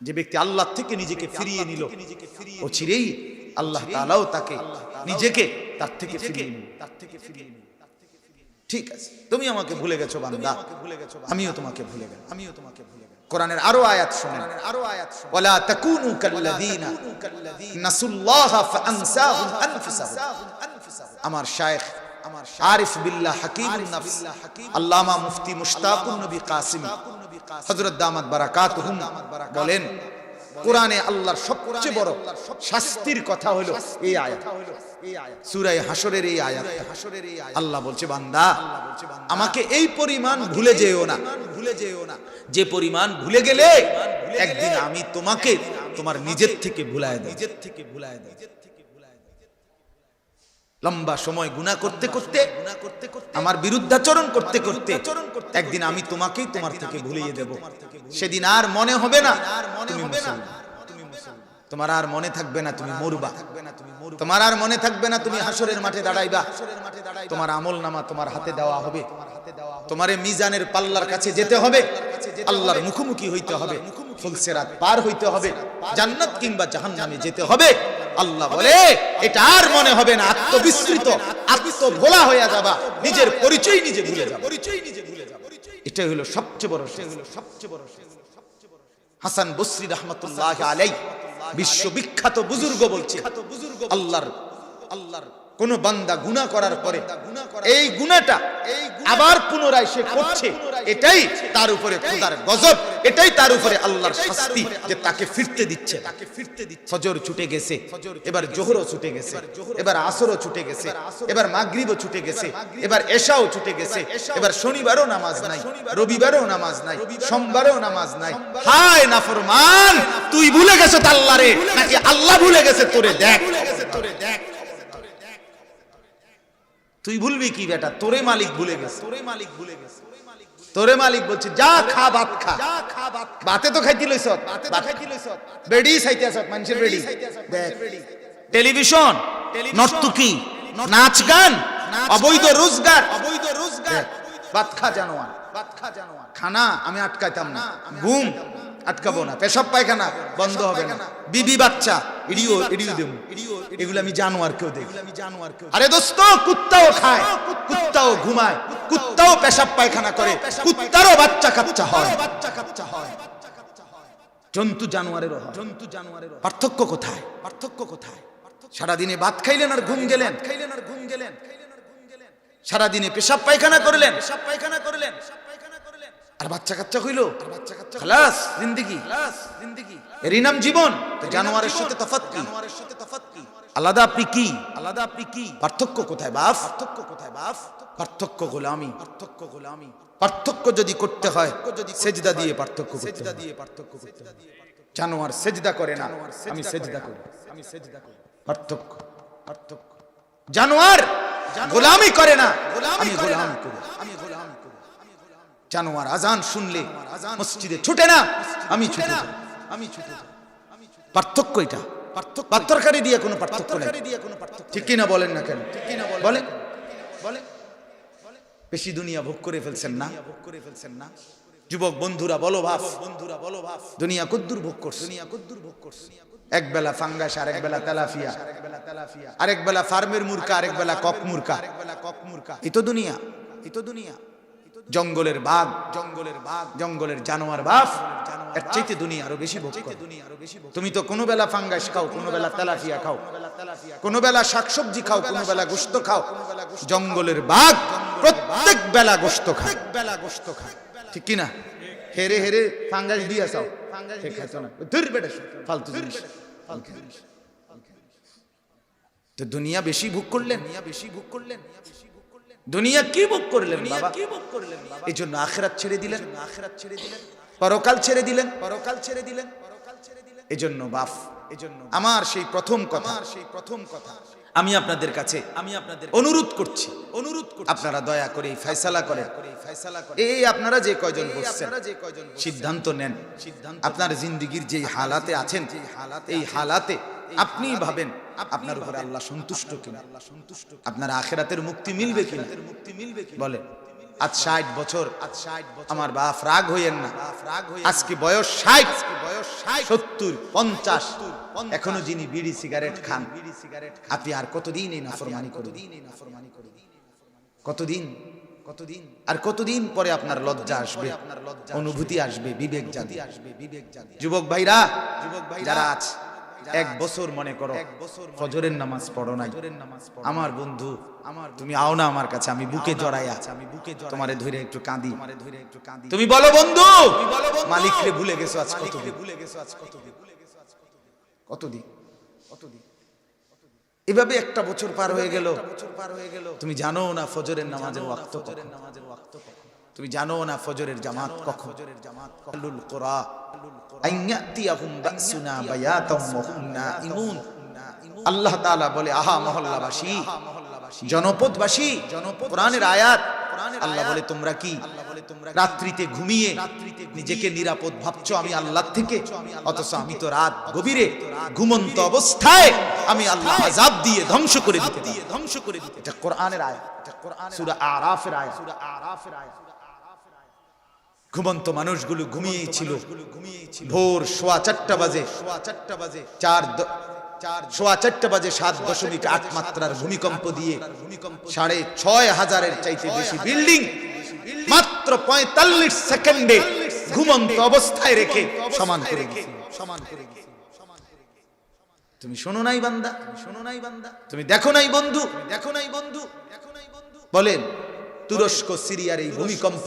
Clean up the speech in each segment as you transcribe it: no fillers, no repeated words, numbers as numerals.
যে ব্যক্তি আল্লাহ থেকে নিজেকে ফিরিয়ে নিল ও চিরেই আল্লাহ তাআলাও তাকে নিজেকে তার থেকে ফিরিয়ে নিল। ঠিক আছে, তুমি আমাকে ভুলে গেছো বান্দা, আমিও তোমাকে ভুলে গেলাম। কোরআনের আরো আয়াত শুনেন, ওয়ালা তাকুনু কাল্লাযীনা নাসুল্লাহা ফাআনসাহুম আনফুসাহুম। আমার শায়েখ আরিফ বিল্লাহ হাকিমুন নফস আল্লামা মুফতি মুশতাকুন নবী কাসিমি হযরত দামাত বারাকাতুহুম বলেন, কোরআনে আল্লাহর সবচেয়ে বড় শাস্তির কথা হলো এই আয়াত, সূরা হাশরের এই আয়াত। আল্লাহ বলছে, বান্দা আমাকে এই পরিমাণ ভুলে যেও না, যে পরিমাণ ভুলে গেলে একদিন আমি তোমাকে তোমার নিজের থেকে ভুলায় দেব। লম্বা সময় গুনাহ করতে করতে, আমার বিরুদ্ধাচরণ করতে করতে একদিন আমি তোমাকেই তোমার থেকে ভুলিয়ে দেব। সেদিন আর মনে হবে না তুমি মুসলমান, তোমার আর মনে থাকবে না তুমি মরবা, তোমার আর মনে থাকবে না তুমি হাসরের মাঠে দাঁড়াইবা। তোমার আমলনামা তোমার হাতে দেওয়া হবে, তোমারে মিজানের পাল্লার কাছে যেতে হবে, আল্লাহর মুখোমুখি হইতে হবে, ফুলসিরাত পার হইতে হবে, জান্নাত কিংবা জাহান্নামে যেতে হবে। আল্লাহ বলে এটা আর মনে হবে না, আত্মবিস্মৃত আত্মভোলা হয়ে যাবা, নিজের পরিচয় নিজে ভুলে যাবে। এটাই হলো সবচেয়ে বড়। হাসান বসরি রাহমাতুল্লাহি আলাইহি বিশ্ববিখ্যাত বুজুর্গ বলছে, আল্লাহর কোন বান্দা গুনাহ করার পরে এই গুনাহটা আবার পুনরায় সে করছে, এটাই তার উপরে খোদার গজব, এটাই তার উপরে আল্লাহর শাস্তি, যে তাকে ফিরতে দিচ্ছে। ফজর ছুটে গেছে, এবার জোহরও ছুটে গেছে, এবার আসরও ছুটে গেছে, এবার মাগরিবও ছুটে গেছে, এবার এশাও ছুটে গেছে, এবার শনিবারও নামাজ নাই, রবিবারও নামাজ নাই, সোমবারও নামাজ নাই। হায় নাফরমান, তুই ভুলে গেছো আল্লাহরে নাকি আল্লাহ ভুলে গেছে তোরে? দেখ তুই ভুলবি কি বেটা, তোরে মালিক ভুলে গেছে। তোরে মালিক বলছে যা খা ভাত খা, ভাতে তো খাইতে লইছ, বেডি খাইতে আসত, মানুষের বেডি। দেখ টেলিভিশন, নর্তকী, নাচ গান, অবৈধ রোজগার, ভাত খা জানোয়ার। খানা আমি আটকাইতাম না, ঘুম আটকাবো না, পেশাব পায়খানা বন্ধ হবে না, বিবি বাচ্চা এড়িও দেব, এগুলো আমি জানোয়ার কেউ দেখি। আরে দোস্ত, কুত্তাও খায়, কুত্তাও ঘুমায়, কুত্তাও পেশাব পায়খানা করে, কুত্তারও বাচ্চা কাচ্চা হয়, জন্তু জানোয়ারের পার্থক্য কোথায়? সারাদিনে ভাত খাইলেন আর ঘুম গেলেন, সারাদিনে পেশাব পায়খানা করলেন, আর বাচ্চা কাচ্চা হইল, খালাস জিন্দেগি, এরই নাম জীবন। জানোয়ারের সাথে তফাৎ কি? আলাদা আপনি কি? পার্থক্য কোথায় বাপ? পার্থক্য গোলামি। পার্থক্য যদি করতে হয় সেজদা দিয়ে পার্থক্য করতে হবে। জানোয়ার সেজদা করে না, আমি সেজদা করি। পার্থক্য। জানোয়ার গোলামি করে না, আমি গোলামি করি। জানোয়ার আজান শুনলে মসজিদে ছুটে না, আমি ছুটে যাই। পার্থক্য এটা। পার্থক্যকারী দিয়ে কোনো পার্থক্য নেই, ঠিক কিনা বলেন না কেন? বলে বেশি দুনিয়া ভোগ করে ফেলছেন না? যুবক বন্ধুরা বলো ভাব, দুনিয়া কদ্দুর ভোগ করছে। এক বেলা ফাঙ্গাস, আরেক বেলা তেলাফিয়া, আরেক বেলা ফার্মের মুরকা, আরেক বেলা কক মুরকা। এই তো দুনিয়া। জঙ্গলের বাঘ, জঙ্গলের জানোয়ার বাপ, এর চাইতে দুনিয়া আরো বেশি ভোগ করে। তুমি তো কোনো বেলা ফাঙ্গাস খাও, কোনো বেলা তেলাফিয়া খাও, কোনো বেলা শাকসবজি খাও, কোনো বেলা গোশত খাও। জঙ্গলের বাঘ প্রত্যেক বেলা গোশত খায়, ঠিক কিনা? হেরে ফাঙ্গাস দিয়া চাও, ফালতু জিনিস। তো দুনিয়া বেশি ভোগ করলেন, দুনিয়া কি ভোগ করলেন বাবা? এই জন্য আখিরাত ছেড়ে দিলেন, পরকাল ছেড়ে দিলেন। এই জন্য বাপ, আমার সেই প্রথম কথা আমি আপনাদের কাছে অনুরোধ করছি, আপনারা দয়া করে ফয়সালা করেন। এই আপনারা যে কয়জন বসছেন সিদ্ধান্ত নেন, আপনার জিন্দেগীর যে হালাতে আছেন, এই হালাতে আপনি ভাবেন আপনার উপরে আল্লাহ সন্তুষ্ট কিনা, আপনার আখিরাতের মুক্তি মিলবে কিনা। বলেন আজ 60 বছর, আমার বাপ রাগ হইয়েন না, আজকে বয়স 60, 70, 50, এখনো যিনি বিড়ি সিগারেট খান, আপনি আর কতদিন এই নাফরমানি করবেন? কতদিন? আর কতদিন পরে আপনার লজ্জা আসবে, অনুভূতি আসবে, বিবেক জাগবে? যুবক ভাইরা, যারা আছে 1 বছর মনে করো ফজরের নামাজ পড়ো নাই, আমার বন্ধু, তুমি আও না আমার কাছে, আমি বুকে জড়াইয়া তোমারে ধরে একটু কাঁদি। তুমি বলো বন্ধু, মালিককে ভুলে গেছো আজ কতদিন? কতদিন? এভাবে 1 বছর পার হয়ে গেল, তুমি জানো না ফজরের নামাজের ওয়াক্ত কখন, তুমি জানো না ফজরের জামাত কখন। আলুল কুরা আইয়াতিয়াহুম বাসুনা বায়াতাম ওয়া হুম নাঈমুন। আল্লাহ তাআলা বলে, আহা মহল্লাবাসী, জনপদবাসী, কোরআনের আয়াত। আল্লাহ বলে, তোমরা কি রাত্রিতে ঘুমিয়ে নিজেকে নিরাপদ ভাবছো আমি আল্লাহর থেকে? অথচ আমি তো রাত গভীরে ঘুমন্ত অবস্থায় আমি আল্লাহ আযাব দিয়ে ধ্বংস করে দিতে। এটা কোরআনের আয়াত, সূরা আরাফের আয়াত। ঘুমন্ত মানুষগুলো ঘুমিয়েই ছিল। ভোর 4:15 বাজে, 7.8 মাত্রার ভূমিকম্প দিয়ে 6,500-এর চাইতে বেশি বিল্ডিং মাত্র 45 সেকেন্ডে ঘুমন্ত অবস্থায় রেখে সমান করে গেছে। তুমি শোনো নাই বান্দা, তুমি দেখো নাই বন্ধু, বলেন তুরস্ক সিরিয়ার এই ভূমিকম্প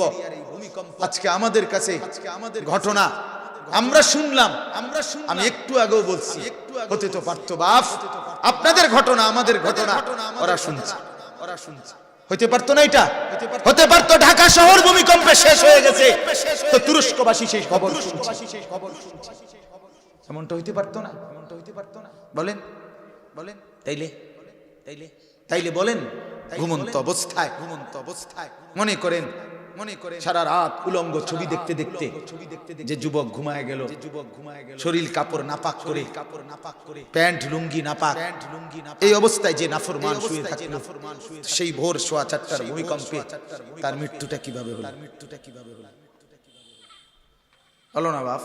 আজকে আমাদের কাছে ঘটনা আমরা শুনলাম, আমি একটু আগেও বলছি, হতে তো পারতো বাপ, আপনাদের ঘটনা আমাদের ঘটনা ওরা শুনছে, হতে পারতো না? এটা হতে পারতো ঢাকা শহর ভূমিকম্পে শেষ হয়ে গেছে, তো তুরস্কবাসী সেই খবর শুনছে। এমনটা হইতে পারতো না? বলেন তাইলে বলেন ঘুমন্ত অবস্থায় মনে করেন সারা রাত উলঙ্গ ছবি দেখতে দেখতে যে যুবক ঘুমায় গেল, শরীর কাপড় নাপাক করে, প্যান্ট লুঙ্গি নাপাক, এই অবস্থায় যে নাফরমান শুয়ে থাকলো, সেই ভোর 4:15 ভূমিকম্পে তার মৃত্যুটা কিভাবে হলো? হলো না বাপ?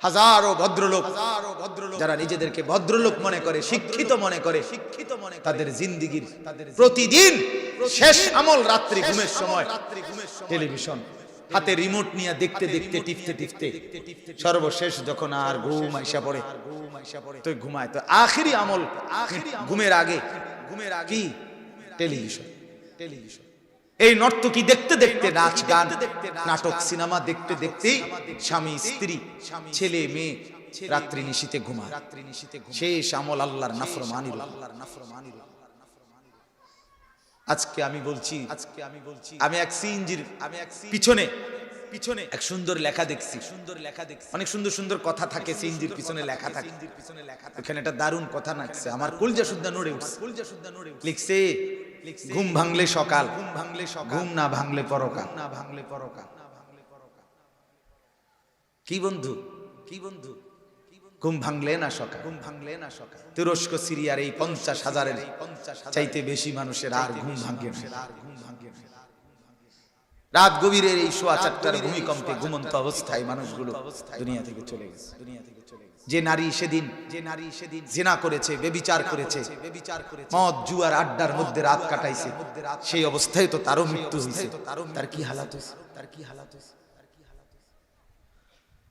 হাজারো ভদ্রলোক যারা নিজেদেরকে ভদ্রলোক মনে করে, শিক্ষিত মনে করে, তাদের জিন্দেগির প্রতিদিন শেষ আমল রাত্রি ঘুমের সময় টেলিভিশন হাতে রিমোট নিয়ে দেখতে টিপতে সর্বশেষ যখন আর ঘুম আইসা পড়ে তো ঘুমায়, তো আখিরি আমল ঘুমের আগে কি? টেলিভিশন। এই নর্তকী দেখতে দেখতে, নাচ গান নাটক সিনেমা দেখতে দেখতে স্বামী স্ত্রী ছেলে মেয়ে রাত্রি নিশীথে ঘুমায়। শেষ আমল আল্লাহর নাফরমানি। আজকে আমি বলছি আমি এক সিএনজির পিছনে এক সুন্দর লেখা দেখছি, অনেক সুন্দর সুন্দর কথা থাকে সিএনজির পিছনে লেখা থাকে। এখানে একটা দারুণ কথা নাচছে, আমার কলজা শুদ্ধা নড়ে উঠছে। লিখছে, ঘুম ভাঙলে সকাল, ঘুম না ভাঙলে পরকাল। কি বন্ধু? ঘুম ভাঙলে না সকাল। তুরস্ক সিরিয়ার এই 50,000-এর চাইতে বেশি মানুষের আর ঘুম ভাঙে না। রাত গভীরের এই 4:15 ভূমিকম্পে ঘুমন্ত অবস্থায় মানুষগুলো দুনিয়া থেকে চলে গেছে। যে নারী সেদিন জিনা করেছে, ব্যভিচার করেছে, মদ জুয়ার আড্ডার মধ্যে রাত কাটাইছে, সেই অবস্থায় তো তারও মৃত্যু হয়েছে। তার কি হালাত হয়েছে?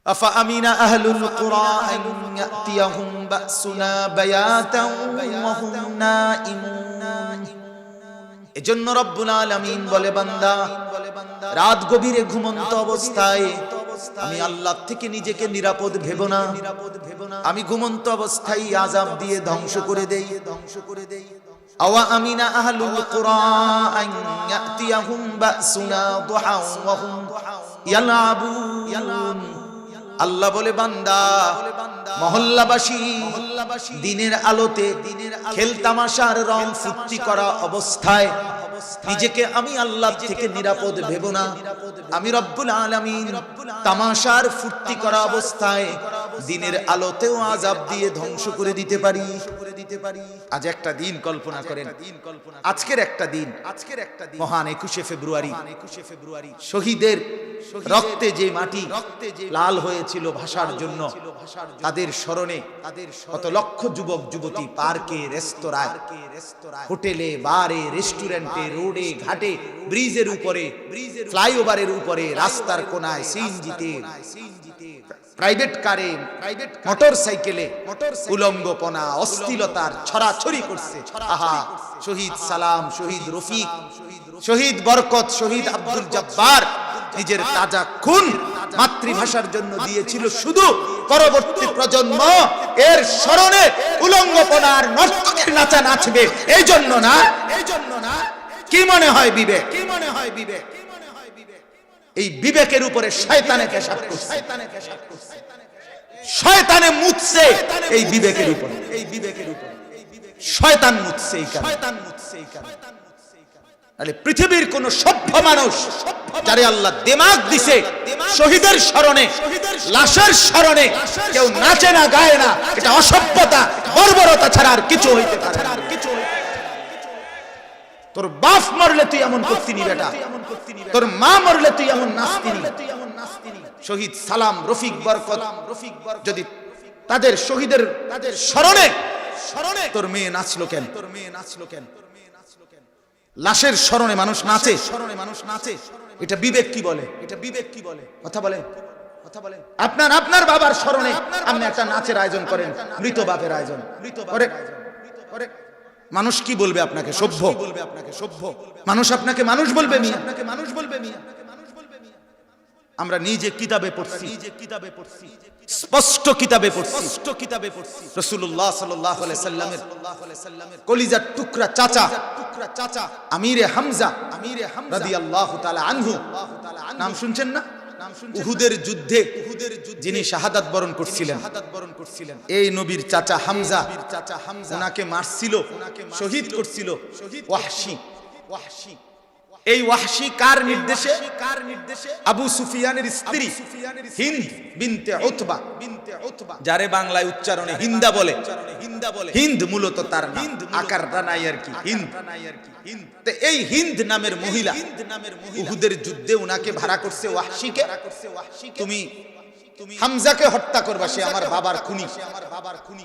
আফা আমিনা আহলুল কুরা আন ইয়াতিয়াহুম বাসুনা বায়াতাও ওয়া হুম নাঈমুন। এজন্য রব্বুল আলামিন বলে, বান্দা রাত গভীরে ঘুমন্ত অবস্থায় আমি আল্লাহ থেকে নিজেকে নিরাপদ ভেবো না, আমি ঘুমন্ত অবস্থায় আযাব দিয়ে ধ্বংস করে দেই। আওয়া আমিনা আহলুল কুরা আন ইয়াতিয়াহুম বাসুনা দুহা ওয়া হুম ইয়ালাবুন। আল্লাহ বলে, বান্দা মহল্লাবাসী দিনের আলোতে খেলতামাশার রং ফুর্তি করা অবস্থায় নিজেকে আমি আল্লাহ থেকে নিরাপদ ভেবো না, আমি রব্বুল আলামিন তামাশার ফুর্তি করা অবস্থায় দিনের আলোতেও আযাব দিয়ে ধ্বংস করে দিতে পারি। আজ একটা দিন কল্পনা করেন, আজকের একটা দিন মহান 21শে ফেব্রুয়ারি, শহীদের রক্তে যে মাটি লাল হয়েছিল ভাষার জন্য, তাদের স্মরণে কত লক্ষ যুবক যুবতী পার্কে, রেস্তোরাঁয়, হোটেলে, বারে, রেস্টুরেন্টে, রোডে, ঘাটে, ব্রিজের উপরে, ফ্লাইওভারের উপরে, রাস্তার কোনায়, সিএনজিতে, প্রাইভেট কারে, মোটর সাইকেলে উলঙ্গপনা, অশ্লীলতার ছড়াছড়ি করছে। আহা, শহীদ সালাম, শহীদ রফিক, শহীদ বরকত, শহীদ আব্দুল জব্বার নিজের তাজা খুন মাতৃভাষার জন্য দিয়েছিল, শুধু পরবর্তী প্রজন্ম এর স্মরণে উলঙ্গপনার নর্তকীর নাচা নাচবে এই জন্য না। কি মনে হয় বিবেক? এই বিবেকের উপরে শয়তানে পেশাব করছে, শয়তানে মুতছে এই বিবেকের উপরে, শয়তান মুতছে এই কারণে। তাহলে পৃথিবীর কোন সভ্য মানুষ যারে আল্লাহ দিমাগ দিছে, শহীদের স্মরণে, লাশের স্মরণে কেউ নাচে না, গায় না, এটা অসভ্যতা, বর্বরতা ছাড়া আর কিছু হইতে পারে না। তোর বাপ মরলে তুই এমন করতিনি বেটা, তোর মা মরলে তুই এমন নাচতিনি। শহীদ সালাম, রফিক, বরকত যদি তাদের শহীদের স্মরণে তোর মেয়ে নাচলো কেন? লাশের স্মরণে মানুষ নাচে, এটা বিবেক কি বলে? কথা বলেন। আপনার বাবার স্মরণে আপনি একটা নাচের আয়োজন করেন, মৃত বাপের আয়োজন করে, মানুষ কি বলবে আপনাকে? সভ্য মানুষ আপনাকে মানুষ বলবে মিয়া। আমরা নিজে কিতাবে পড়ছি, স্পষ্ট কিতাবে পড়ছি, রাসূলুল্লাহ সাল্লাল্লাহু আলাইহি সাল্লামের কলিজার টুকরা চাচা আমিরে হামজা রাদিয়াল্লাহু তাআলা আনহু, নাম শুনছেন না? উহুদের যুদ্ধে যিনি শাহাদাত বরণ করছিলেন, এই নবীর চাচা হামজা, ওনাকে মারছিল, শহীদ করছিল ওয়াহশী। এই ওয়াহশী কার নির্দেশে? আবু সুফিয়ানের স্ত্রী হিন্দ বিনতে উতবা, যারে বাংলায় উচ্চারণে হিন্দা বলে। হিন্দ মূলত তার নাম, আকারটা নাই আর কি, হিন্দ। তো এই হিন্দ নামের মহিলা উহুদের যুদ্ধে উনাকে ভাড়া করছে ওয়াহশীকে, তুমি হামজাকে হত্যা করবা, সে আমার বাবার খুনি।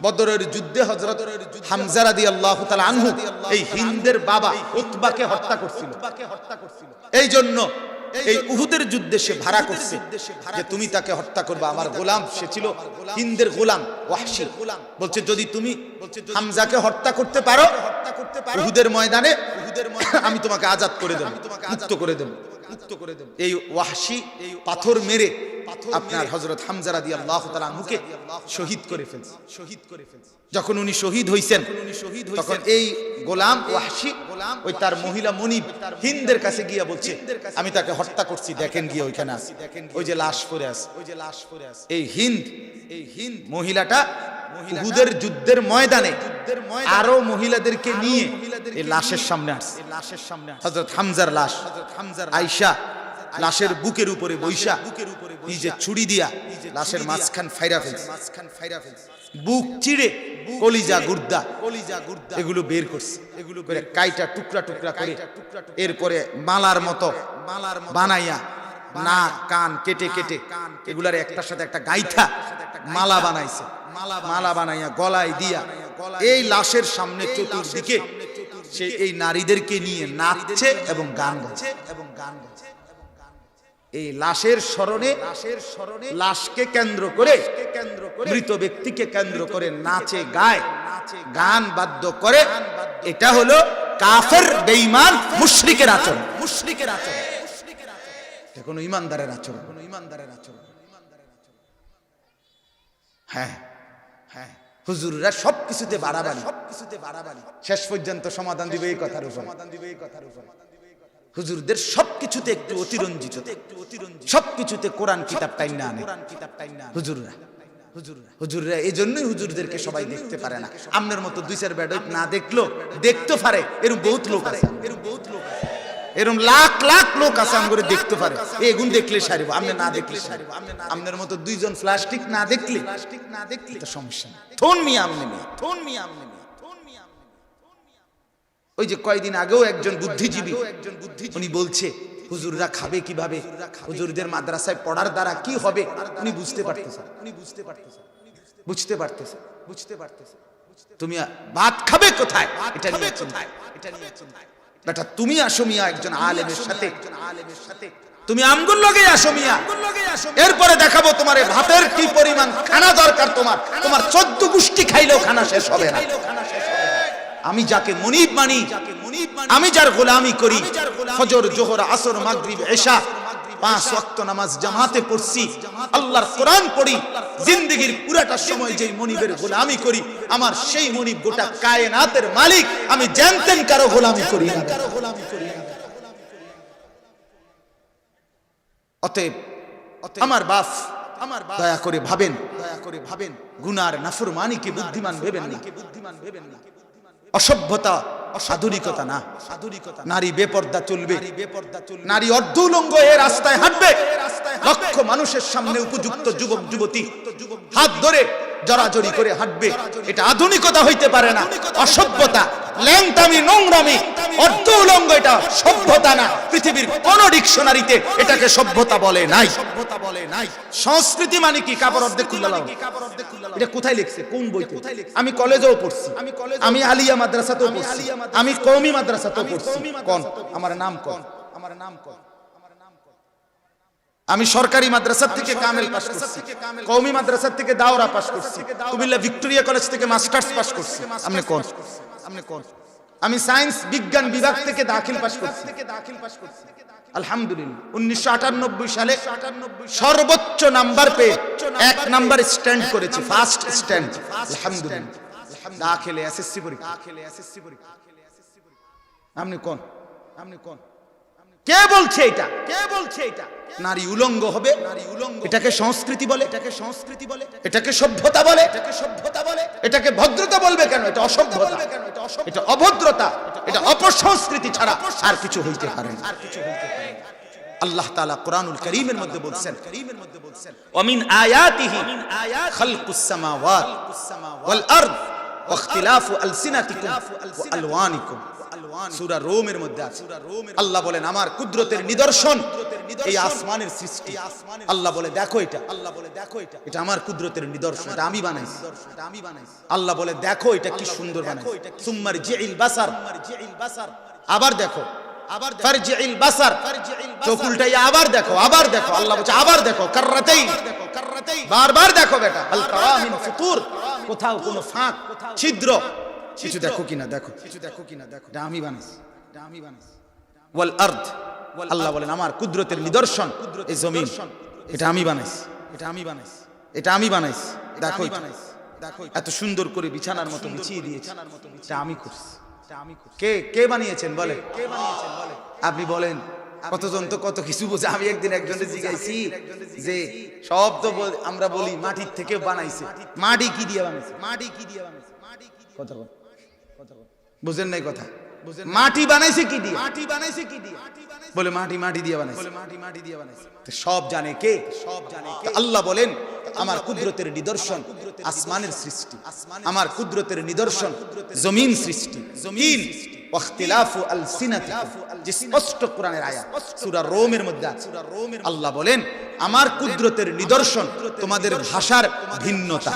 বদরের যুদ্ধে হযরত হামজা রাদিয়াল্লাহু তাআলা আনহু এই হিন্দের বাবা উতবাকে হত্যা করছিল। এই জন্য এই উহুদের যুদ্ধে সে ভাড়া করছে যে তুমি তাকে হত্যা করবা, আমার গোলাম। সে ছিল হিন্দের গোলাম ওয়াহশী। বলছে যদি তুমি হামজাকে হত্যা করতে পারো উহুদের ময়দানে, আমি তোমাকে আজাদ করে দেব, মুক্ত করে দেব। এই ওয়াহশী পাথর মেরে আপনার হযরত হামজা রাদিয়াল্লাহু তাআলা আনহুকে শহীদ করে ফেলছে। যখন উনি শহীদ হইছেন, তখন এই গোলাম ওয়াহশী ওই তার মহিলা মনিব হিন্দের কাছে গিয়া বলছে আমি তাকে হত্যা করছি, দেখেন গিয়ে ওইখানে আছে, ওই যে লাশ পড়ে আছে। এই হিন্দ মহিলাটা উহুদের যুদ্ধের ময়দানে আরো মহিলাদেরকে নিয়ে এই লাশের সামনে আসছে। হযরত হামজার লাশ, আয়েশা লাশের বুকের উপরে বৈশা নিজে ছুরি দিয়া লাশের মাঝখান ফাইরা ফেলছে, বুক চিড়ে কলিজা গুর্দা এগুলো বের করছে, এগুলো করে কাইটা টুকরা টুকরা করে এরপরে মালার মতো বানাইয়া নাক কান কেটে কেটে এগুলার একটার সাথে একটা গাইথা মালা বানাইছে। মালা বানাইয়া গলায় দিয়া এই লাশের সামনে চতুর্দিকে সে এই নারীদেরকে নিয়ে নাচছে এবং গান গাচ্ছে। এই লাশের স্মরণে, লাশকে কেন্দ্র করে, মৃত ব্যক্তিকে কেন্দ্র করে নাচে, গায়, গান বাদ্য করে। এটা হলো কাফের, বেঈমান, মুশরিকের আচরণ। এটা কোনো ইমানদারের আচরণ। হ্যাঁ, হুজুররা সবকিছুতে বাড়াবাড়ি, শেষ পর্যন্ত সমাধান দিবে এই কথার উপর। হুজুরদের সবকিছুতে একটু অতিরঞ্জিত, সবকিছুতে কোরআন কিতাব টাইনা আনে হুজুররা। এই জন্যই হুজুরদেরকে সবাই দেখতে পারে না। আপনার মতো দুই চার বেড না দেখলো দেখতে পারে, এরকম বহুত লোক আছে। এরকম লাখ লাখ লোক আছে আমগরে দেখতে পারে, এগুন দেখলে সারিব, আপনি না দেখলে সারিব। আপনার মতো দুইজন প্লাস্টিক না দেখলে তো সমস্যা নেই। থোন মিয়া আমনে মিয়া, থোন মিয়া আমনে মিয়া। ওই যে কয়দিন আগেও একজন বুদ্ধিজীবী উনি বলছে হুজুররা খাবে কিভাবে, হুজুরদের মাদ্রাসায় পড়ার দ্বারা কি হবে উনি বুঝতে পারতেছেন, বুঝতে পারতেছে। তুমি ভাত খাবে কোথায় এটা নিয়ে কোথায়, এটা নিয়ে বেটা তুমি আসো মিয়া একজন আলেমের সাথে, তুমি আমগুল লগে আসো মিয়া, এরপরে দেখাবো তোমার ভাতের কি পরিমাণ খানা দরকার, তোমার 14 গোষ্ঠী খাইলেও খানা শেষ হবে না। আমি যাকে মুনিব মানি, আমি যার গোলামি করি, ফজর জোহর আসর মাগরিব এশা 5 ওয়াক্ত নামাজ জামাতে পড়ছি, আল্লাহর কোরআন পড়ি, জিন্দেগীর পুরাটা সময় যেই মুনিবের গোলামি করি, আমার সেই মুনিব গোটা কায়নাতের মালিক, আমি জানতেন কারো গোলামি করি না। অতএব আমার বাপ দয়া করে ভাবেন, গুনার নাফরমানিকে বুদ্ধিমান ভেবেন না, অসভ্যতা আধুনিকতা না। নারী বেপর্দা চলবে, নারী অর্ধ উলঙ্গ হয়ে রাস্তায় হাঁটবে, লক্ষ মানুষের সামনে উপযুক্ত যুবক যুবতী হাত ধরে জড়াজড়ি করে হাঁটবে, এটা আধুনিকতা হইতে পারে না, অসভ্যতা, ল্যাংটামি, নোংরামি, অর্ধ উলঙ্গ এটা সভ্যতা না। পৃথিবীর কোন ডিকশনারিতে এটাকে সভ্যতা বলে নাই। সংস্কৃতি মানে কি? কাপড় অর্ধেক খুলে লাও, এটা কোথায় লিখছে, কোন বইতে? আমি কলেজেও পড়ছি, আমি আলিয়া মাদ্রাসাতেও পড়ছি, আমি কওমি মাদ্রাসাতেও পড়ছি। কোন আমার নাম, কোন আমার নাম, কোন আমি সরকারি মাদ্রাসা থেকে কামেল পাস করছি, কওমি মাদ্রাসা থেকে দাওরা পাস করছি, কুমিল্লা ভিক্টোরিয়া কলেজ থেকে মাস্টার্স পাস করছি। আপনি কোন? আমি সায়েন্স বিজ্ঞান বিভাগ থেকে দাখিল পাস করছি। আলহামদুলিল্লাহ 1998 সালে সর্বোচ্চ নাম্বার পেয়ে 1 নাম্বার স্ট্যান্ড করেছি, ফার্স্ট স্ট্যান্ড। আলহামদুলিল্লাহ দাখিলে এসএসসি পরীক্ষা। আপনি কোন? কে বলছে এটা? নারী উলঙ্গ হবে, এটাকে সংস্কৃতি বলে, এটাকে সভ্যতা বলে, এটাকে ভদ্রতা বলবে কেন? এটা অসভ্যতা, এটা অভদ্রতা, এটা অপসংস্কৃতি ছাড়া আর কিছু হইতে পারে না। আল্লাহ তাআলা কোরআনুল কারীমের মধ্যে বলছেন, ওয়া মিন আয়াতিহি খালকুস সামাওয়াত ওয়াল আরদ ওয়া ইখতিলাফু আলসিনাতিকুম ওয়া আলওয়ানিকুম। সূরা রোমের মধ্যে আছে, আল্লাহ বলেন আমার কুদরতের নিদর্শন এই আসমানের সৃষ্টি। আল্লাহ বলে দেখো এটা, এটা আমার কুদরতের নিদর্শন, এটা আমি বানাইছি। আল্লাহ বলে দেখো এটা কি সুন্দর বানাইছি। সুম্মার জিইল বাসার, আবার দেখো, ফারজিইল বাসার, চোখ উল্টাইয়া আবার দেখো, আল্লাহ বলছে আবার দেখো, কাররাতাইন, বারবার দেখো বেটা। আল তারা মিন ফুতুর, কোথাও কোনো ফাঁক ছিদ্র কিছু দেখো কিনা, দেখো এটা আমি বানাইছি। ওয়াল আরদ, আল্লাহ বলেন আমার কুদরতের নিদর্শন এই জমিন, এটা আমি বানাইছি, এটা আমি বানাইছি। দেখো এত সুন্দর করে বিছানার মতো বিছিয়ে দিয়েছি, এটা আমি করছি। কে বানিয়েছেন বলে? আপনি বলেন কতজন তো কত কিছু বোঝে। আমি একদিন একজনের জিজ্ঞাসি যে সব তো আমরা বলি মাটির থেকে বানাইছে, মাটি কি দিয়ে বানাইছে? কথা বুঝেন নাই কথা? মাটি বানাইছে কি দিয়ে? বলে মাটি দিয়ে বানাইছে। সব জানে কে? আল্লাহ বলেন আমার কুদরতের নিদর্শন আসমানের সৃষ্টি, আমার কুদরতের নিদর্শন জমিন সৃষ্টি, জমিন ওয়াখতিলাফু আলসিনাতিকুম, যে স্পষ্ট কোরআনের আয়াত সূরা রোমের মধ্যে আছে। আল্লাহ বলেন আমার কুদরতের নিদর্শন তোমাদের ভাষার ভিন্নতা।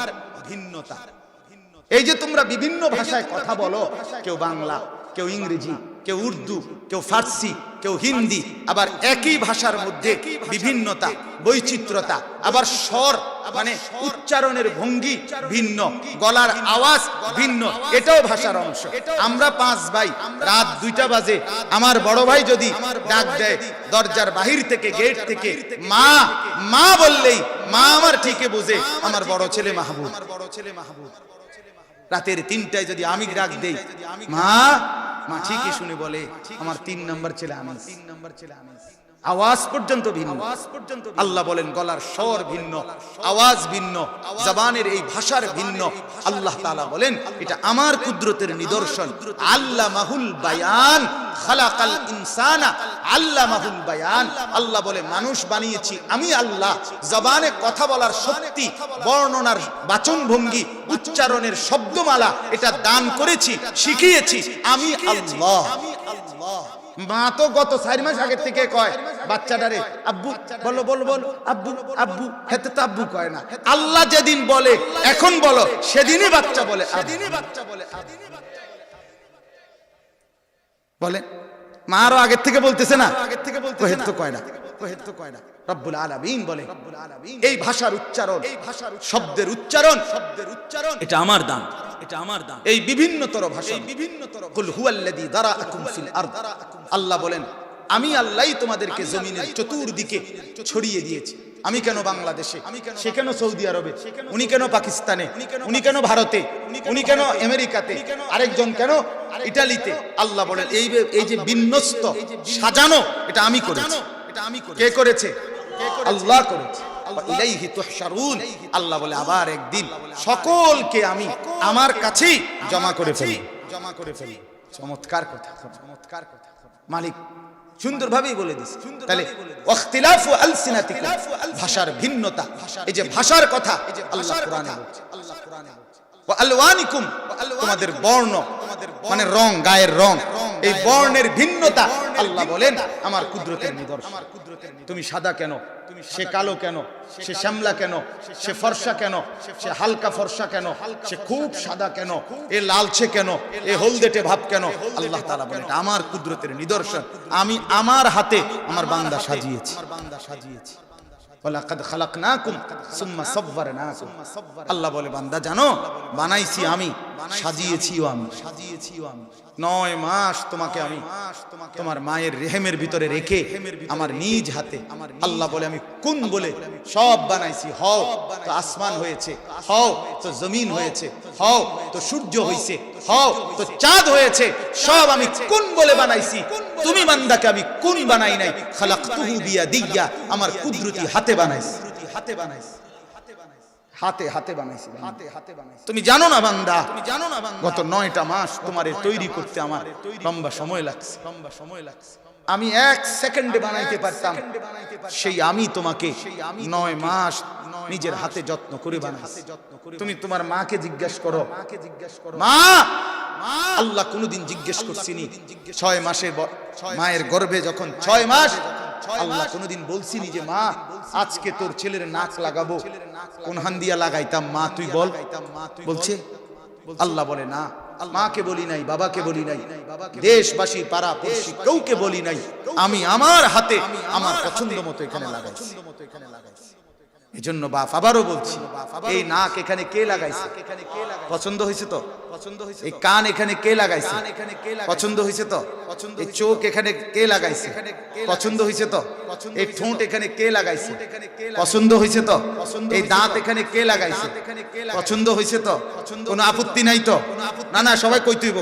এই যে তোমরা বিভিন্ন ভাষায় কথা বলো, কেউ বাংলা, কেউ ইংরেজি, কেউ উর্দু, কেউ ফার্সি, কেউ হিন্দি, আবার একই ভাষার মধ্যে বিভিন্নতা, বৈচিত্র্যতা, আবার স্বর মানে উচ্চারণের ভঙ্গি ভিন্ন, গলার আওয়াজ ভিন্ন, এটাও ভাষার অংশ। আমরা 5 ভাই, রাত 2টা বাজে আমার বড় ভাই যদি ডাক দেয় দরজার বাহির থেকে, গেট থেকে, মা মা বললেই মা আমার ঠিকই বোঝে আমার বড় ছেলে মাহবুব। রাতের 3টায় যদি আমি ডাক দেই মা, মা ঠিকই শুনে বলে আমার 3 নম্বর ছেলে আনিস। আওয়াজ পর্যন্ত ভিন্ন। আল্লাহ বলেন গলার স্বর ভিন্ন, আওয়াজ ভিন্ন, জবানের এই ভাষার ভিন্ন। আল্লাহ তাআলা বলেন এটা আমার কুদরতের নিদর্শন। আল্লামাহুল বায়ান, খালাকাল ইনসানা আল্লামাহুল বায়ান। আল্লাহ বলে মানুষ বানিয়েছি আমি আল্লাহ। জবানে কথা বলার শক্তি, বর্ণনার বাচন ভঙ্গি, উচ্চারণের শব্দমালা এটা দান করেছি, শিখিয়েছি আমি আল্লাহ। মা তো গত 4 মাস আগে থেকে কয় বাচ্চাটারে আব্বু বলো বলো বলো, আব্বু আব্বু, হেতে তো আব্বু কয় না। আল্লাহ যেদিন বলে এখন বলো, সেদিনই বাচ্চা বলে, সেদিনই বাচ্চা বলে। বলে মা আরো আগের থেকে বলতেছে না, আগের থেকে বলতেছে, হেতে তো কয় না, হেতে তো কয় না। রব্বুল আলামিন বলে এই ভাষার উচ্চারণ, এই ভাষার শব্দের উচ্চারণ, শব্দের উচ্চারণ এটা আমার দান, এটা আমার দান। এই বিভিন্নতর ভাষা, এই বিভিন্নতর কুল হুয়াল্লাযী দারাআকুম ফিল আরদ। আল্লাহ বলেন আমি আল্লাহই তোমাদেরকে জমিনের চতুর্দিকে ছড়িয়ে দিয়েছি। আমি কেন বাংলাদেশে, সে কেন সৌদি আরবে, উনি কেন পাকিস্তানে, উনি কেন ভারতে, উনি কেন আমেরিকাতে, আরেকজন কেন ইটালিতে। আল্লাহ বলেন এই যে বিন্যস্ত সাজানো এটা আমি করেছি। এটা আমি করেছি। কে করেছে? আল্লাহ করেছে। ইলাইহি তুহশারুন। আল্লাহ বলে আবার একদিন সকলকে আমি আমার কাছেই জমা করে ফেলি, জমা করে ফেলি। চমৎকার কথা, চমৎকার কথা। মালিক সুন্দরভাবেই বলে দিছে। তাহলে ওয়াখতিলাফু আলসিনাতিকুম, ভাষার ভিন্নতা, এই যে ভাষার কথা আল্লাহ কোরআনে বলছে, আল্লাহ কোরআনে বলছে। ওয়া আলওয়ানিকুম, তোমাদের বর্ণ মানে রং, গায়ের রং, এই বর্ণের ভিন্নতা আল্লাহ বলেন আমার কুদরতের নিদর্শন। তুমি সাদা কেন, সে কালো কেন, সে শ্যামলা কেন, সে ফর্সা কেন, সে হালকা ফর্সা কেন, সে খুব সাদা কেন, এ লালচে কেন, এ হলদেটে ভাব কেন। আল্লাহ তাআলা বলেন এটা আমার কুদরতের নিদর্শন। আমি আমার হাতে আমার বান্দা সাজিয়েছি, আমার বান্দা সাজিয়েছি। ওয়ালাকাদ খালাকনাকুম সুম্মা সাওয়ারনাকুম। আল্লাহ বলে বান্দা জানো বানাইছি আমি, সাজিয়েছিও আমি, সাজিয়েছিও আমি। 9 মাস তোমাকে আমি তোমার মায়ের রেহেমের ভিতরে রেখে আমার নিজ হাতে, আল্লাহ বলে আমি কোন বলে সব বানাইছি। হও তো আসমান হয়েছে, হও তো জমিন হয়েছে, হও তো সূর্য হয়েছে, হও তো চাঁদ হয়েছে, সব আমি কোন বলে বানাইছি। তুমি বান্দাকে আমি কোন বানাই নাই। খালাকতুহু বিয়াদিয়া, আমার কুদরতি হাতে বানাইছি, হাতে বানাইছি, হাতে হাতে বানাইছি, হাতে হাতে বানাইছি। তুমি জানো না বান্দা, তুমি জানো না বান্দা গত 9টা মাস তোমারে তৈরি করতে আমার লম্বা সময় লাগছে, লম্বা সময় লাগছে। আমি 1 সেকেন্ডে বানাইতে পারতাম, সেই আমি তোমাকে 9 মাস নিজের হাতে যত্ন করে বানাইছি। তুমি তোমার মাকে জিজ্ঞাসা করো, মাকে জিজ্ঞাসা করো, মা আল্লাহ কোনদিন জিজ্ঞেস করছিনি 6 মাসের মায়ের গর্ভে যখন 6 মাস আল্লাহ কোনদিন বলছিনি যে মা আজকে তোর ছেলের নাক লাগাবো, কোন হান দিয়া লাগাইতাম মা তুই বল? বলছে? আল্লাহ বলে না, মাকে বলি নাই, বাবাকে বলি নাই, দেশবাসী পাড়া পড়শি কাউকে বলি নাই, আমি আমার হাতে আমার পছন্দ মতো এখানে লাগাইছি। এজন্য বাপ আবারও বলছি, এই নাক এখানে কে লাগাইছে? পছন্দ হয়েছে তো? পছন্দ হয়েছে। এই কান এখানে কে লাগাইছে? পছন্দ হয়েছে তো? এই চোখ এখানে কে লাগাইছে? পছন্দ হয়েছে তো? এই ঠোঁট এখানে কে লাগাইছে? পছন্দ হয়েছে তো? এই দাঁত এখানে কে লাগাইছে? পছন্দ হয়েছে তো? কোনো আপত্তি নাই তো? না না সবাই কই তুইব,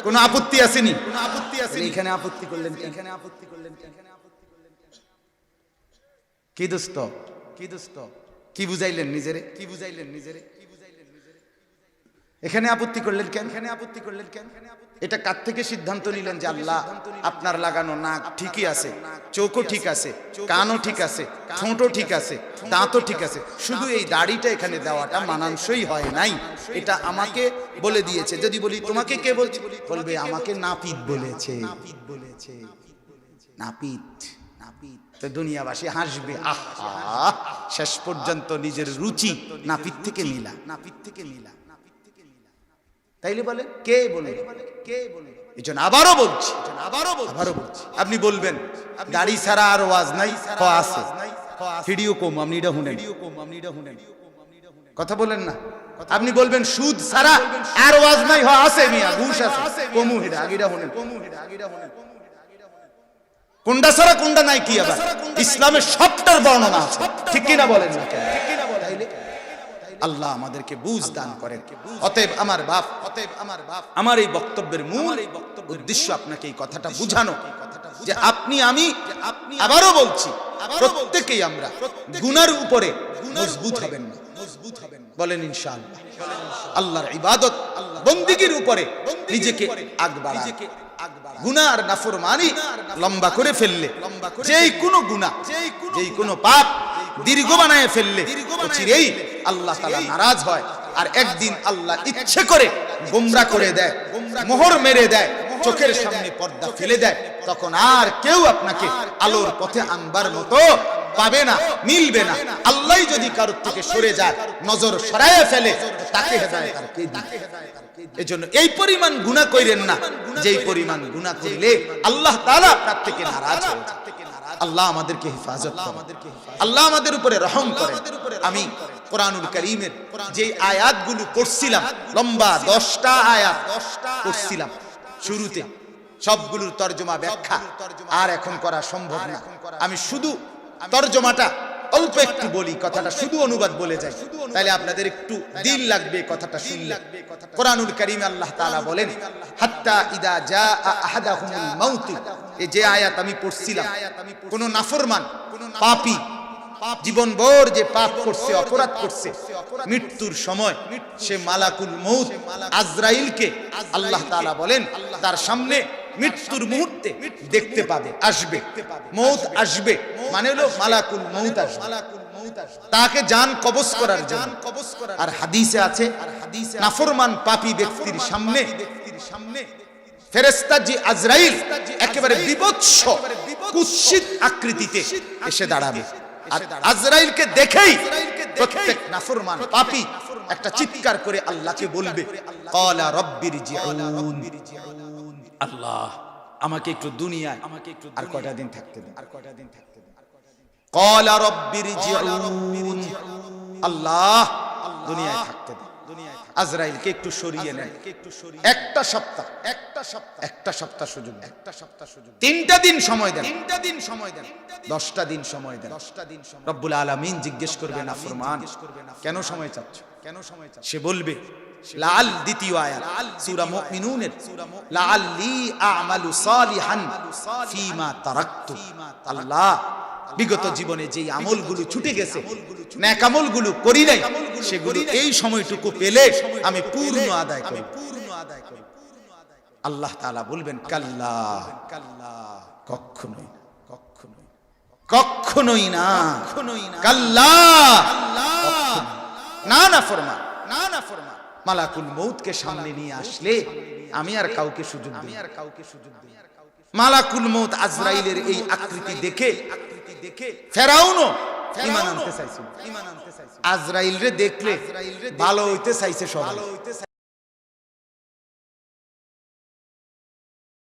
কোনো আপত্তি আসেনি? কোনো আপত্তি আসেনি। এখানে আপত্তি করলেন, এখানে আপত্তি করলেন, এখানে আপত্তি করলেন কি দোস্ত? কি দোস্ত? কি বুঝাইলেন নিজেরে? কি বুঝাইলেন নিজেরে? কি বুঝাইলেন নিজেরে? এখানে আপত্তি করলেন কেন? এখানে আপত্তি করলেন কেন? এটা কার থেকে সিদ্ধান্ত নিলেন যে আল্লাহ আপনার লাগানো নাক ঠিকই আছে, চোখও ঠিক আছে, কানও ঠিক আছে, ঠোঁটও ঠিক আছে, দাঁতও ঠিক আছে, শুধু এই দাড়িটা এখানে দেওয়াটা মানানসই হয় নাই, এটা আমাকে বলে দিয়েছে। যদি বলি তোমাকে কে বলছে, বলবে আমাকে নাপিত বলেছে, নাপিত বলেছে, নাপিত, নাপিত। তো দুনিয়াবাসী হাসবে, আহা শেষ পর্যন্ত নিজের রুচি নাপিত থেকে মিলা, নাপিত থেকে মিলা, নাপিত থেকে মিলা। তাইলে বলে কে বলে? কে বলে? এজন্য আবারও বলছি, আবারও বলছি। আপনি বলবেন দাড়ি ছাড়া আর ওয়াজ নাই, আছে ভিডিও কম, আপনি এটা শুনেন, কথা বলেন না। আপনি বলবেন সুদ ছাড়া আর ওয়াজ নাই, আছে মিয়া ঘুষ আছে, কমু হিডা আগিরা শুনেন, কমু হিডা আগিরা শুনেন। কোনটা ছাড়া কোনটা নাই কি? আবার ইসলামের সবটার বর্ণনা আছে, ঠিক কিনা বলেন না? আল্লাহ আমাদেরকে বুঝ দান করেন। অতএব আমার বাপ, অতএব আমার বাপ, আমার এই বক্তব্যের মূল উদ্দেশ্য আপনাকে এই কথাটা বুঝানো যে আপনি আমি আবারও বলছি প্রত্যেকেই আমরা গুনার উপরে মজবুত হবেন না, বলেন ইনশাআল্লাহ। আল্লাহর ইবাদত বন্দিগির উপরে নিজেকে আগ বাড়ান। গুনাহ আর নাফরমানি লম্বা করে ফেললে, যেই কোনো গুনাহ, যেই কোনো পাপ দীর্ঘ বানায় ফেললে চিরেই আল্লাহ তাআলা নারাজ হয়। আর একদিন আল্লাহ ইচ্ছে করে গোমরা করে দেয়, মোহর মেরে দেয়, চোখের সামনে পর্দা ফেলে দেয়। তখন আর কেউ আপনাকে আলোর পথে আনবার মতো পাবে না, মিলবে না। আল্লাহ যদি কারোর থেকে সরে যায়, নজর সরায় ফেলে, তাকে হেদায়েত আর কে দিবে? এজন্য এই পরিমাণ গুনাহ কইরেন না যেই পরিমাণ গুনাহ করলে আল্লাহ তাআলা আপনার থেকে নারাজ হয়ে যায়। আল্লাহ আমাদেরকে হেফাজত করেন, আল্লাহ আমাদের উপরে রহম করেন। আমি কোরআনুল কারীমের যে আয়াতগুলো পড়ছিলাম, লম্বা 10টা আয়াত পড়ছিলাম শুরুতে, সবগুলোর তরজমা ব্যাখ্যা আর এখন করা সম্ভব না। আমি শুধু তরজমাটা অল্প একটু বলি, কথাটা শুধু অনুবাদ বলে যাই, তাহলে আপনাদের একটু দিল লাগবে কথাটা শুনলে। কোরআনুল কারীমে আল্লাহ তাআলা বলেন, হাত্তা ইদা জাআ আহাদাহুমুল মাউত, এই যে আয়াত আমি পড়ছিলাম, কোন নাফরমান পাপী জীবনভর যে পাপ করছে, অপরাধ করছে, মৃত্যুর সময় সে মালাকুল মউত আজরাইলকে আল্লাহ তাআলা বলেন তার সামনে মৃত্যুর মুহূর্তে দেখতে পাবে, আসবে, মউত আসবে, মানে হলো মালাকুল মউত আসবে তাকে জান কবজ করার জন্য। আর হাদিসে আছে, নাফরমান পাপী ব্যক্তির সামনে ফেরেশতা জি আজরাইল একেবারে বিভৎস কুৎসিত আকৃতিতে এসে দাঁড়াবে। আর আজরাইলকে দেখেই প্রত্যেক নাফরমান পাপী একটা চিৎকার করে আল্লাহকে বলবে, ক্বালা রাব্বিরজিউন, আল্লাহ আমাকে একটু দুনিয়ায় আর কয়টা দিন থাকতে দিন, ক্বালা রাব্বিরজিউন, আল্লাহ দুনিয়ায় থাকতে দিন। আজরাইলকে একটু সরিয়ে নেন, একটা সপ্তাহ সুযোগ, 3টা দিন সময় দেন, 10টা দিন সময় দেন। রব্বুল আলামিন জিজ্ঞেস করবে নাফরমান, কেন সময় চাচ্ছ? সে বলবে, লাআল, দ্বিতীয় আয়াত সূরা মুমিনুনের, লাআল্লি আ'মালু সালিহান ফীমা তারাকতু, আল্লাহ বিগত জীবনে যেই আমলগুলো ছুটে গেছে, নেক আমলগুলো করি নাই, সেগুলো এই সময়টুকু পেলে আমি পূর্ণ আদায় করব। আল্লাহ তাআলা বলবেন, কাল্লা, কখনোই না, কাল্লা, না নাফরমান, মালাকুল মউতকে সামনে নিয়ে আসলে আমি আর কাউকে সুযোগ দিই। মালাকুল মউত আজরাইলের এই আকৃতি দেখে ফেরাউনও ঈমান আনতে চাইছিল, আজরাইল রে দেখলে ভালো হইতে চাইছে সবাই।